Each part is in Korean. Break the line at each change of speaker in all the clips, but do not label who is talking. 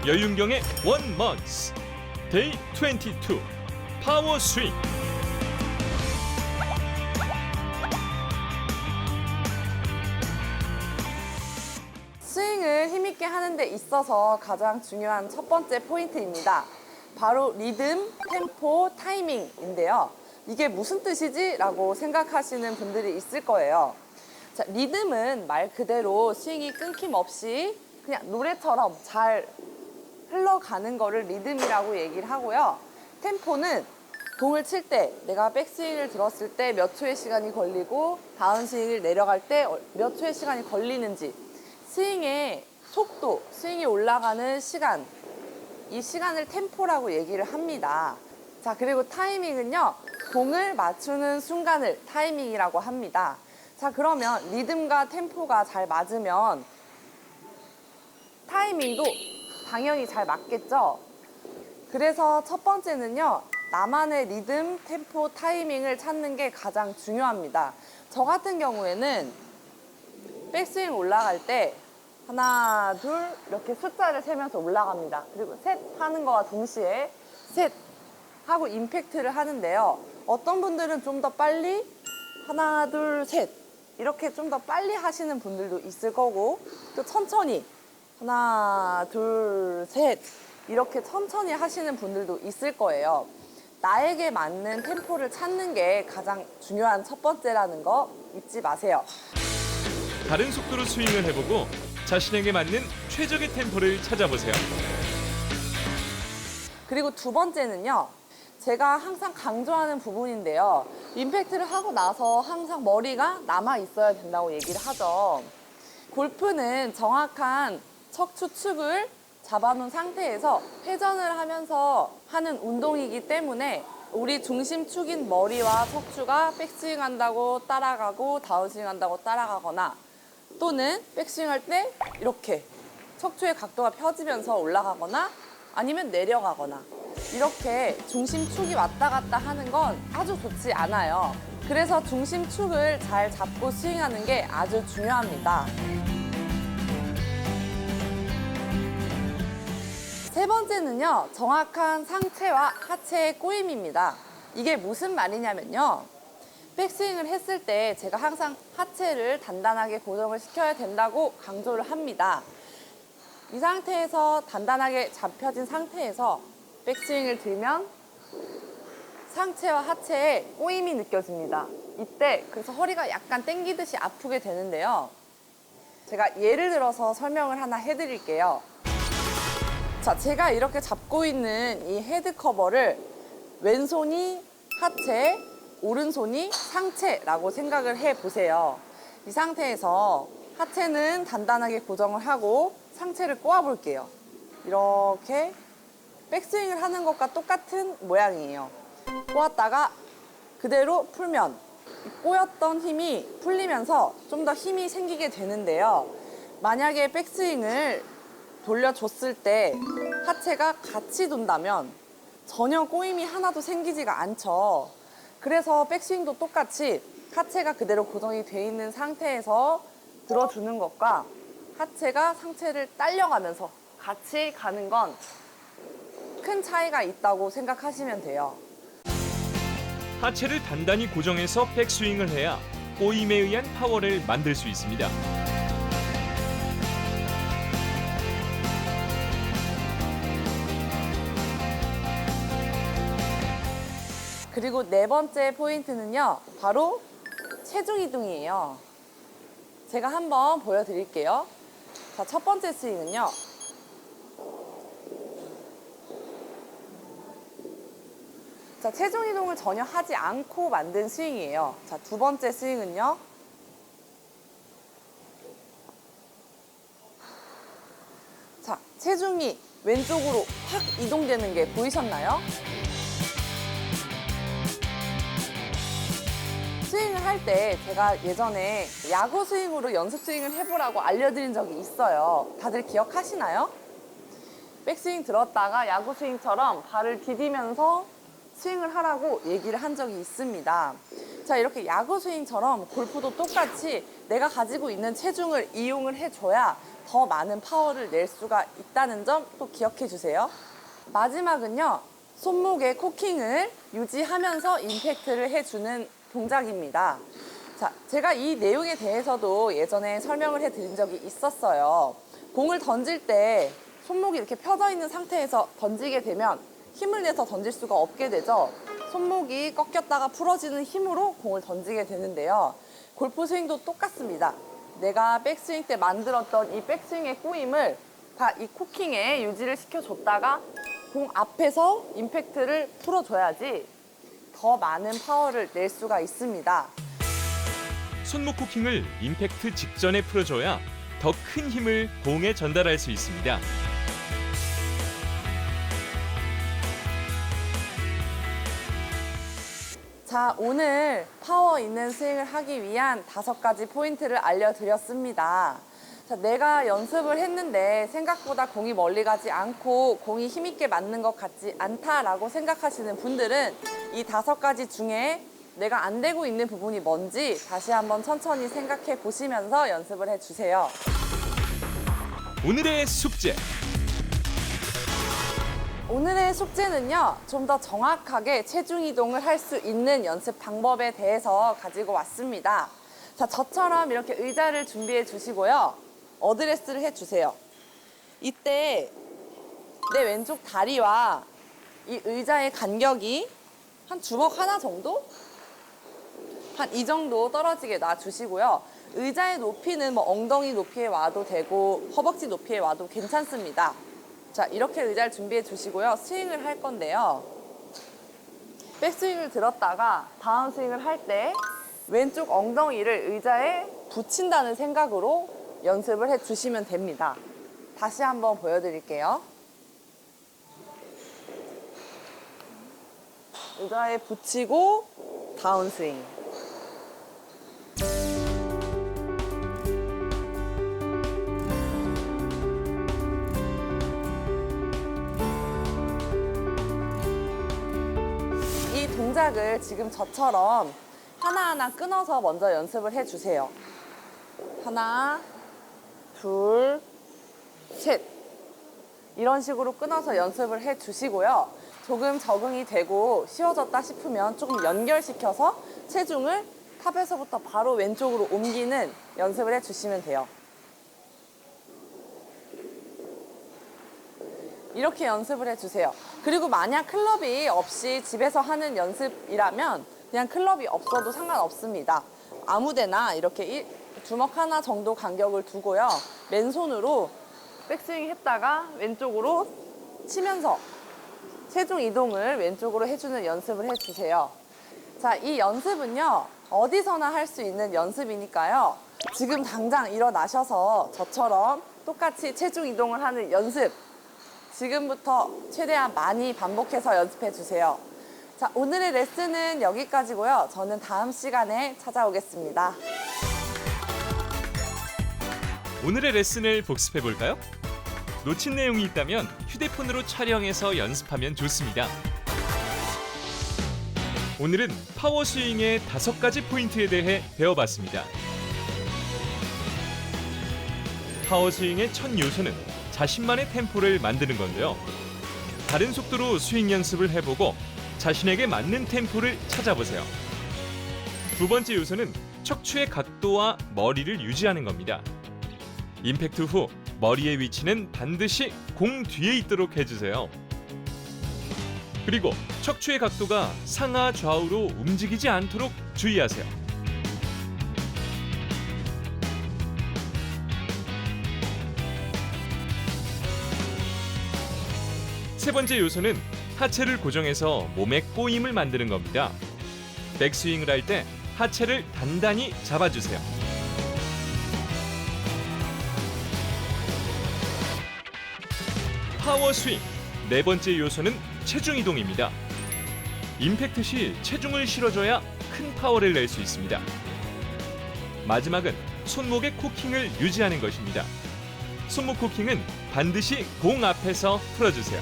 여윤경의 원 먼스 데이 22 파워 스윙.
스윙을 힘있게 하는 데 있어서 가장 중요한 첫 번째 포인트입니다. 바로 리듬, 템포, 타이밍인데요. 이게 무슨 뜻이지? 라고 생각하시는 분들이 있을 거예요. 자, 리듬은 말 그대로 스윙이 끊김없이 그냥 노래처럼 잘 흘러가는 거를 리듬이라고 얘기를 하고요. 템포는 공을 칠 때 내가 백스윙을 들었을 때 몇 초의 시간이 걸리고 다운스윙을 내려갈 때 몇 초의 시간이 걸리는지, 스윙의 속도, 스윙이 올라가는 시간, 이 시간을 템포라고 얘기를 합니다. 자, 그리고 타이밍은요, 공을 맞추는 순간을 타이밍이라고 합니다. 자, 그러면 리듬과 템포가 잘 맞으면 타이밍도 당연히 잘 맞겠죠? 그래서 첫 번째는요, 나만의 리듬, 템포, 타이밍을 찾는 게 가장 중요합니다. 저 같은 경우에는 백스윙 올라갈 때 하나, 둘 이렇게 숫자를 세면서 올라갑니다. 그리고 셋 하는 거와 동시에 셋 하고 임팩트를 하는데요. 어떤 분들은 좀 더 빨리 하나, 둘, 셋 이렇게 좀 더 빨리 하시는 분들도 있을 거고, 또 천천히 하나, 둘, 셋 이렇게 천천히 하시는 분들도 있을 거예요. 나에게 맞는 템포를 찾는 게 가장 중요한 첫 번째라는 거 잊지 마세요.
다른 속도로 스윙을 해보고 자신에게 맞는 최적의 템포를 찾아보세요.
그리고 두 번째는요, 제가 항상 강조하는 부분인데요. 임팩트를 하고 나서 항상 머리가 남아 있어야 된다고 얘기를 하죠. 골프는 정확한 척 추측을 잡아놓은 상태에서 회전을 하면서 하는 운동이기 때문에 우리 중심축인 머리와 척추가 백스윙 한다고 따라가고 다운스윙 한다고 따라가거나, 또는 백스윙 할 때 이렇게 척추의 각도가 펴지면서 올라가거나 아니면 내려가거나, 이렇게 중심축이 왔다 갔다 하는 건 아주 좋지 않아요. 그래서 중심축을 잘 잡고 스윙하는 게 아주 중요합니다. 세 번째는요, 정확한 상체와 하체의 꼬임입니다. 이게 무슨 말이냐면요, 백스윙을 했을 때 제가 항상 하체를 단단하게 고정을 시켜야 된다고 강조를 합니다. 이 상태에서 단단하게 잡혀진 상태에서 백스윙을 들면 상체와 하체에 꼬임이 느껴집니다. 이때 그래서 허리가 약간 땡기듯이 아프게 되는데요. 제가 예를 들어서 설명을 하나 해드릴게요. 자, 제가 이렇게 잡고 있는 이 헤드 커버를 왼손이 하체, 오른손이 상체라고 생각을 해보세요. 이 상태에서 하체는 단단하게 고정을 하고 상체를 꼬아볼게요. 이렇게 백스윙을 하는 것과 똑같은 모양이에요. 꼬았다가 그대로 풀면 꼬였던 힘이 풀리면서 좀 더 힘이 생기게 되는데요. 만약에 백스윙을 돌려줬을 때 하체가 같이 돈다면 전혀 꼬임이 하나도 생기지가 않죠. 그래서 백스윙도 똑같이 하체가 그대로 고정이 돼 있는 상태에서 들어주는 것과 하체가 상체를 딸려가면서 같이 가는 건 큰 차이가 있다고 생각하시면 돼요.
하체를 단단히 고정해서 백스윙을 해야 꼬임에 의한 파워를 만들 수 있습니다.
그리고 네 번째 포인트는요, 바로 체중 이동이에요. 제가 한번 보여드릴게요. 자, 첫 번째 스윙은요, 자, 체중 이동을 전혀 하지 않고 만든 스윙이에요. 자, 두 번째 스윙은요, 자, 체중이 왼쪽으로 확 이동되는 게 보이셨나요? 스윙을 할 때 제가 예전에 야구 스윙으로 연습 스윙을 해보라고 알려드린 적이 있어요. 다들 기억하시나요? 백스윙 들었다가 야구 스윙처럼 발을 디디면서 스윙을 하라고 얘기를 한 적이 있습니다. 자, 이렇게 야구 스윙처럼 골프도 똑같이 내가 가지고 있는 체중을 이용을 해줘야 더 많은 파워를 낼 수가 있다는 점 또 기억해 주세요. 마지막은요, 손목의 코킹을 유지하면서 임팩트를 해주는 동작입니다. 자, 제가 이 내용에 대해서도 예전에 설명을 해드린 적이 있었어요. 공을 던질 때 손목이 이렇게 펴져 있는 상태에서 던지게 되면 힘을 내서 던질 수가 없게 되죠. 손목이 꺾였다가 풀어지는 힘으로 공을 던지게 되는데요. 골프 스윙도 똑같습니다. 내가 백스윙 때 만들었던 이 백스윙의 꼬임을 다 이 코킹에 유지를 시켜줬다가 공 앞에서 임팩트를 풀어줘야지 더 많은 파워를 낼 수가 있습니다.
손목 코킹을 임팩트 직전에 풀어줘야 더 큰 힘을 공에 전달할 수 있습니다.
자, 오늘 파워 있는 스윙을 하기 위한 5가지 포인트를 알려드렸습니다. 자, 내가 연습을 했는데 생각보다 공이 멀리 가지 않고 공이 힘있게 맞는 것 같지 않다라고 생각하시는 분들은 이 5가지 중에 내가 안 되고 있는 부분이 뭔지 다시 한번 천천히 생각해 보시면서 연습을 해주세요.
오늘의 숙제.
오늘의 숙제는요, 좀 더 정확하게 체중 이동을 할 수 있는 연습 방법에 대해서 가지고 왔습니다. 자, 저처럼 이렇게 의자를 준비해 주시고요. 어드레스를 해주세요. 이때 내 왼쪽 다리와 이 의자의 간격이 한 주먹 하나 정도? 한 이 정도 떨어지게 놔주시고요. 의자의 높이는 뭐 엉덩이 높이에 와도 되고 허벅지 높이에 와도 괜찮습니다. 자, 이렇게 의자를 준비해 주시고요. 스윙을 할 건데요. 백스윙을 들었다가 다운스윙을 할 때 왼쪽 엉덩이를 의자에 붙인다는 생각으로 연습을 해주시면 됩니다. 다시 한번 보여드릴게요. 의자에 붙이고 다운스윙. 이 동작을 지금 저처럼 하나하나 끊어서 먼저 연습을 해주세요. 하나, 둘, 셋. 이런 식으로 끊어서 연습을 해주시고요. 조금 적응이 되고 쉬워졌다 싶으면 조금 연결시켜서 체중을 탑에서부터 바로 왼쪽으로 옮기는 연습을 해주시면 돼요. 이렇게 연습을 해주세요. 그리고 만약 클럽이 없이 집에서 하는 연습이라면 그냥 클럽이 없어도 상관없습니다. 아무데나 이렇게 주먹 하나 정도 간격을 두고요. 맨손으로 백스윙 했다가 왼쪽으로 치면서 체중 이동을 왼쪽으로 해주는 연습을 해주세요. 자, 이 연습은요, 어디서나 할 수 있는 연습이니까요. 지금 당장 일어나셔서 저처럼 똑같이 체중 이동을 하는 연습, 지금부터 최대한 많이 반복해서 연습해 주세요. 자, 오늘의 레슨은 여기까지고요. 저는 다음 시간에 찾아오겠습니다.
오늘의 레슨을 복습해 볼까요? 놓친 내용이 있다면 휴대폰으로 촬영해서 연습하면 좋습니다. 오늘은 파워 스윙의 5가지 포인트에 대해 배워봤습니다. 파워 스윙의 첫 요소는 자신만의 템포를 만드는 건데요. 다른 속도로 스윙 연습을 해보고 자신에게 맞는 템포를 찾아보세요. 두 번째 요소는 척추의 각도와 머리를 유지하는 겁니다. 임팩트 후 머리의 위치는 반드시 공 뒤에 있도록 해주세요. 그리고 척추의 각도가 상하 좌우로 움직이지 않도록 주의하세요. 세 번째 요소는 하체를 고정해서 몸의 꼬임을 만드는 겁니다. 백스윙을 할 때 하체를 단단히 잡아주세요. 파워 스윙 네 번째 요소는 체중 이동입니다. 임팩트 시 체중을 실어줘야 큰 파워를 낼 수 있습니다. 마지막은 손목의 코킹을 유지하는 것입니다. 손목 코킹은 반드시 공 앞에서 풀어주세요.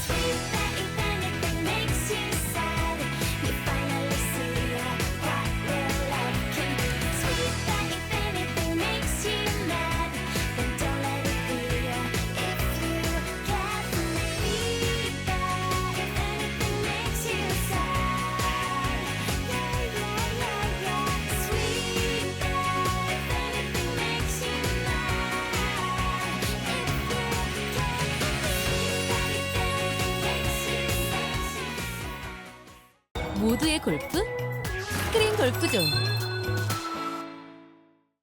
Sweet that makes you sad. 모두의 골프 스크린 골프존.